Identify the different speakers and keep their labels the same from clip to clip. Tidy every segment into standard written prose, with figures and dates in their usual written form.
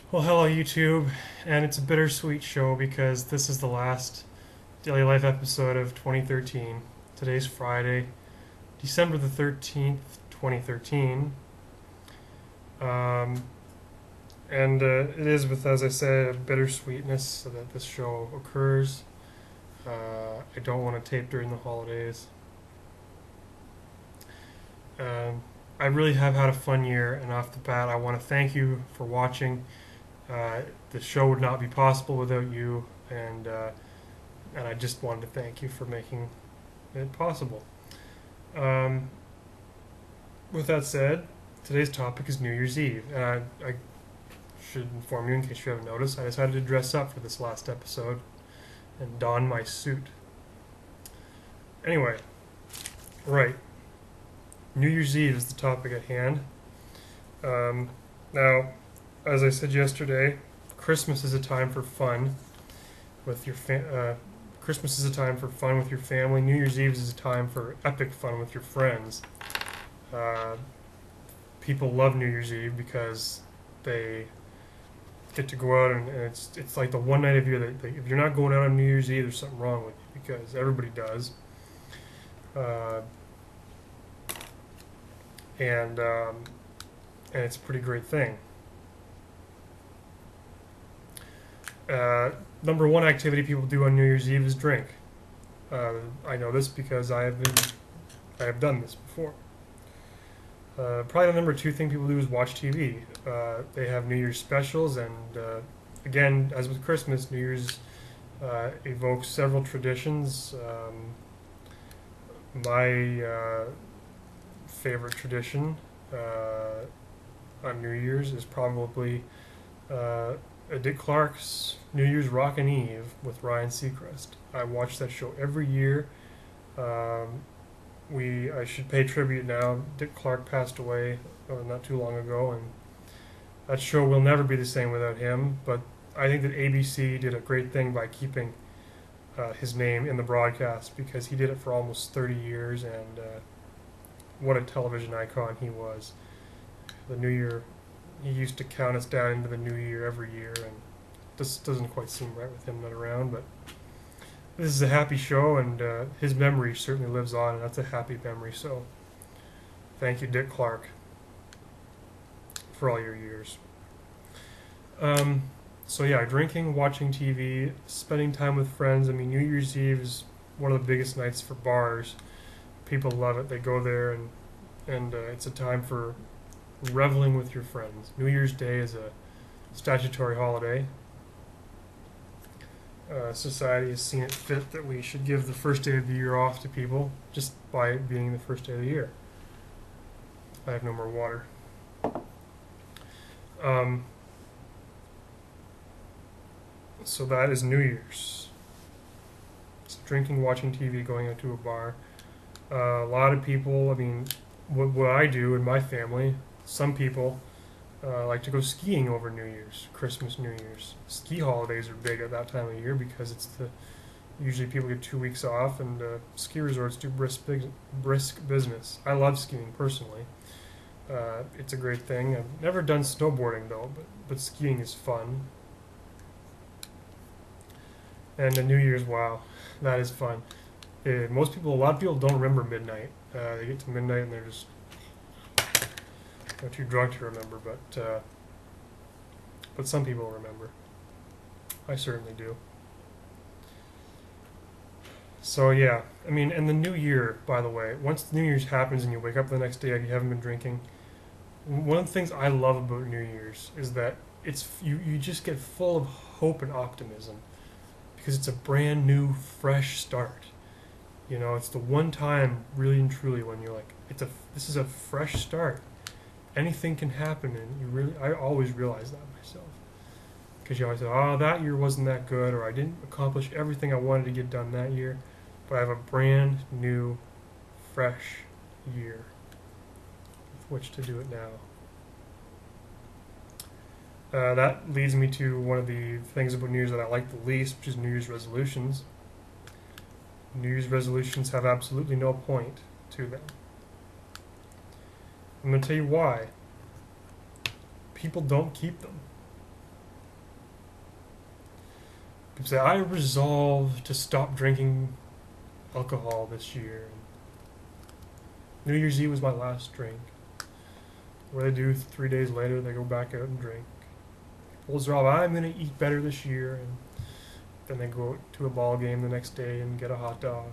Speaker 1: Well, hello, YouTube, and it's a bittersweet show because this is the last Daily Life episode of 2013. Today's Friday, December the 13th, 2013. Um, and it is with, as I said, a bittersweetness that this show occurs. I don't want to tape during the holidays. Um, I really have had a fun year, and off the bat, I want to thank you for watching. The show would not be possible without you, and I just wanted to thank you for making it possible. Um, with that said, today's topic is New Year's Eve, and I should inform you, in case you haven't noticed, I decided to dress up for this last episode and don my suit. Anyway, right, New Year's Eve is the topic at hand. Now, as I said yesterday, Christmas is a time for fun with your Christmas is a time for fun with your family. New Year's Eve is a time for epic fun with your friends. Uh, People love New Year's Eve because they get to go out and it's like the one night of year that if you're not going out on New Year's Eve, there's something wrong with you because everybody does. Uh, and and it's a pretty great thing. Number one activity people do on New Year's Eve is drink. I know this because I have done this before. Probably the number two thing people do is watch TV. They have New Year's specials, and again, as with Christmas, New Year's evokes several traditions. My favorite tradition on New Year's is probably uh, Dick Clark's New Year's Rockin' Eve with Ryan Seacrest. I watch that show every year. Um, I should pay tribute now. Dick Clark passed away not too long ago, and that show will never be the same without him. But I think that ABC did a great thing by keeping his name in the broadcast because he did it for almost 30 years, and what a television icon he was. The New Year, he used to count us down into the New Year every year, and this doesn't quite seem right with him not around, but this is a happy show, and his memory certainly lives on, and that's a happy memory. So, thank you, Dick Clark, for all your years. Um, so yeah, drinking, watching TV, spending time with friends. I mean, New Year's Eve is one of the biggest nights for bars. People love it. They go there, and it's a time for reveling with your friends. New Year's Day is a statutory holiday. Society has seen it fit that we should give the first day of the year off to people just by it being the first day of the year. I have no more water. Um, so that is New Year's. It's drinking, watching TV, going out to a bar. A lot of people, I mean, what I do in my family, some people like to go skiing over New Year's, Christmas, New Year's. Ski holidays are big at that time of year because usually people get 2 weeks off, and ski resorts do brisk business. I love skiing personally. It's a great thing. I've never done snowboarding though, but skiing is fun. And the New Year's, wow, that is fun. A lot of people don't remember midnight. They get to midnight and they're just too drunk to remember, but some people remember. I certainly do. So yeah, I mean, and the New Year, by the way, once the New Year's happens and you wake up the next day and you haven't been drinking, one of the things I love about New Year's is that you just get full of hope and optimism because it's a brand new, fresh start. You know, it's the one time, really and truly, when you're like, this is a fresh start. Anything can happen, and I always realize that myself. Because you always say, oh, that year wasn't that good, or I didn't accomplish everything I wanted to get done that year, but I have a brand new, fresh year with which to do it now. That leads me to one of the things about New Year's that I like the least, which is New Year's resolutions. New Year's resolutions have absolutely no point to them. I'm going to tell you why. People don't keep them. People say, I resolve to stop drinking alcohol this year. New Year's Eve was my last drink. What do they do 3 days later? They go back out and drink. People resolve, I'm going to eat better this year. And then they go to a ball game the next day and get a hot dog.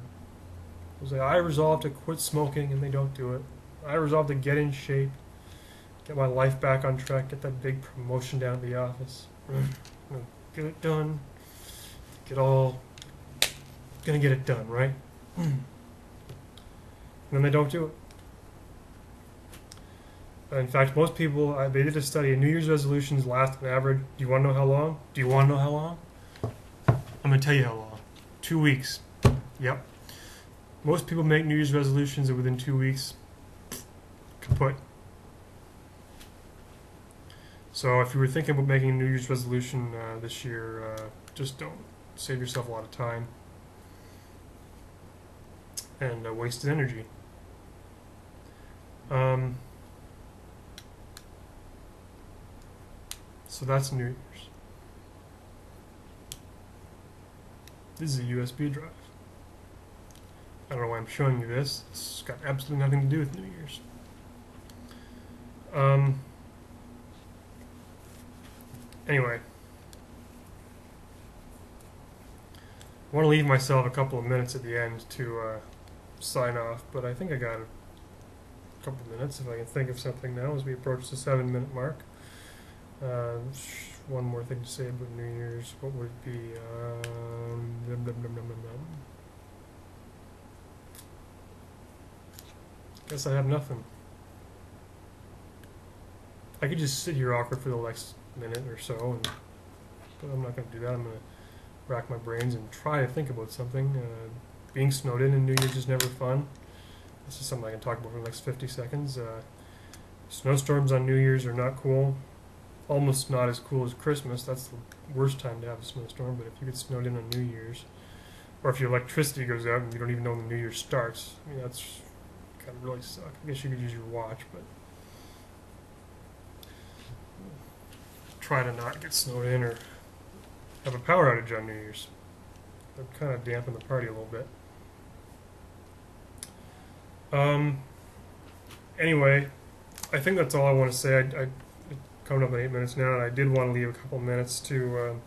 Speaker 1: People say, I resolve to quit smoking, and they don't do it. I resolve to get in shape, get my life back on track, get that big promotion down at the office. Get it done. Gonna get it done, right? And then they don't do it. In fact, most people, they did a study, New Year's resolutions last on average. Do you want to know how long? Do you want to know how long? I'm going to tell you how long. 2 weeks. Yep. Most people make New Year's resolutions and within 2 weeks, kaput. So if you were thinking about making a New Year's resolution this year, just don't. Save yourself a lot of time and wasted energy. So that's New Year's. This is a USB drive. I don't know why I'm showing you this. It's got absolutely nothing to do with New Year's. Anyway. I want to leave myself a couple of minutes at the end to sign off, but I think I got a couple of minutes if I can think of something now as we approach the 7-minute mark. One more thing to say about New Year's. What would it be? Guess I have nothing. I could just sit here awkward for the next minute or so, but I'm not going to do that. I'm going to rack my brains and try to think about something. Being snowed in New Year's is never fun. This is something I can talk about for the next 50 seconds. Snowstorms on New Year's are not cool. Almost not as cool as Christmas. That's the worst time to have a snowstorm, but if you get snowed in on New Year's, or if your electricity goes out and you don't even know when the New Year starts, I mean, that's kind of really suck. I guess you could use your watch, but try to not get snowed in or have a power outage on New Year's. That would kind of dampen the party a little bit. Anyway, I think that's all I want to say. I coming up in 8 minutes now, and I did want to leave a couple minutes to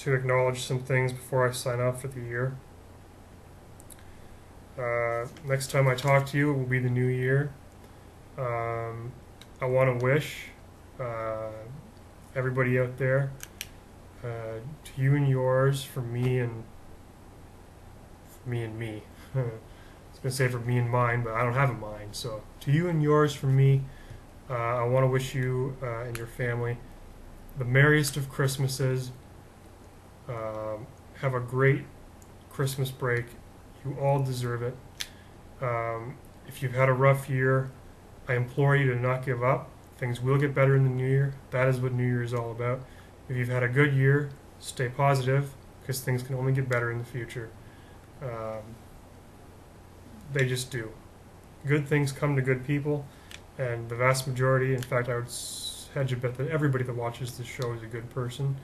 Speaker 1: acknowledge some things before I sign off for the year. Next time I talk to you, it will be the new year. I want to wish everybody out there, to you and yours, from me and me. I was going to say for me and mine, but I don't have a mind. So to you and yours, from me, I want to wish you and your family the merriest of Christmases. Have a great Christmas break. You all deserve it. If you've had a rough year, I implore you to not give up. Things will get better in the new year. That is what New Year is all about. If you've had a good year, stay positive, because things can only get better in the future. They just do. Good things come to good people, and the vast majority, in fact, I would hedge a bet that everybody that watches this show is a good person.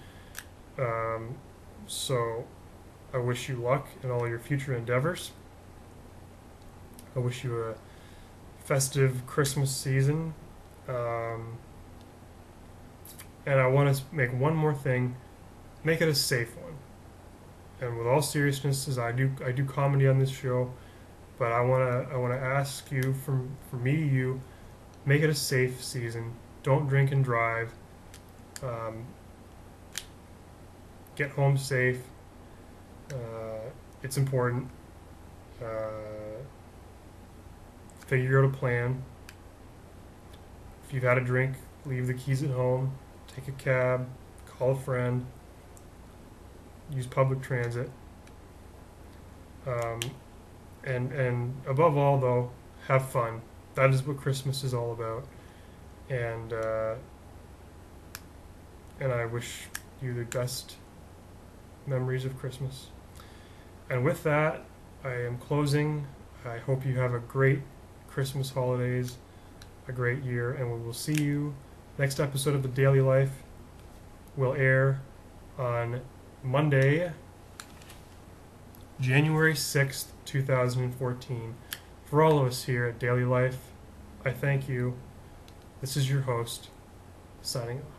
Speaker 1: So I wish you luck in all your future endeavors. I wish you a festive Christmas season. And I want to make one more thing: make it a safe one. And with all seriousness, as I do comedy on this show, but I want to ask you, from me to you, make it a safe season. Don't drink and drive. Get home safe. It's important. Figure out a plan. If you've had a drink, leave the keys at home. Take a cab. Call a friend. Use public transit. And above all, though, have fun. That is what Christmas is all about. And I wish you the best memories of Christmas. And with that, I am closing. I hope you have a great Christmas holidays, a great year, and we will see you. Next episode of The Daily Life will air on Monday, January 6th, 2014. For all of us here at Daily Life, I thank you. This is your host, signing off.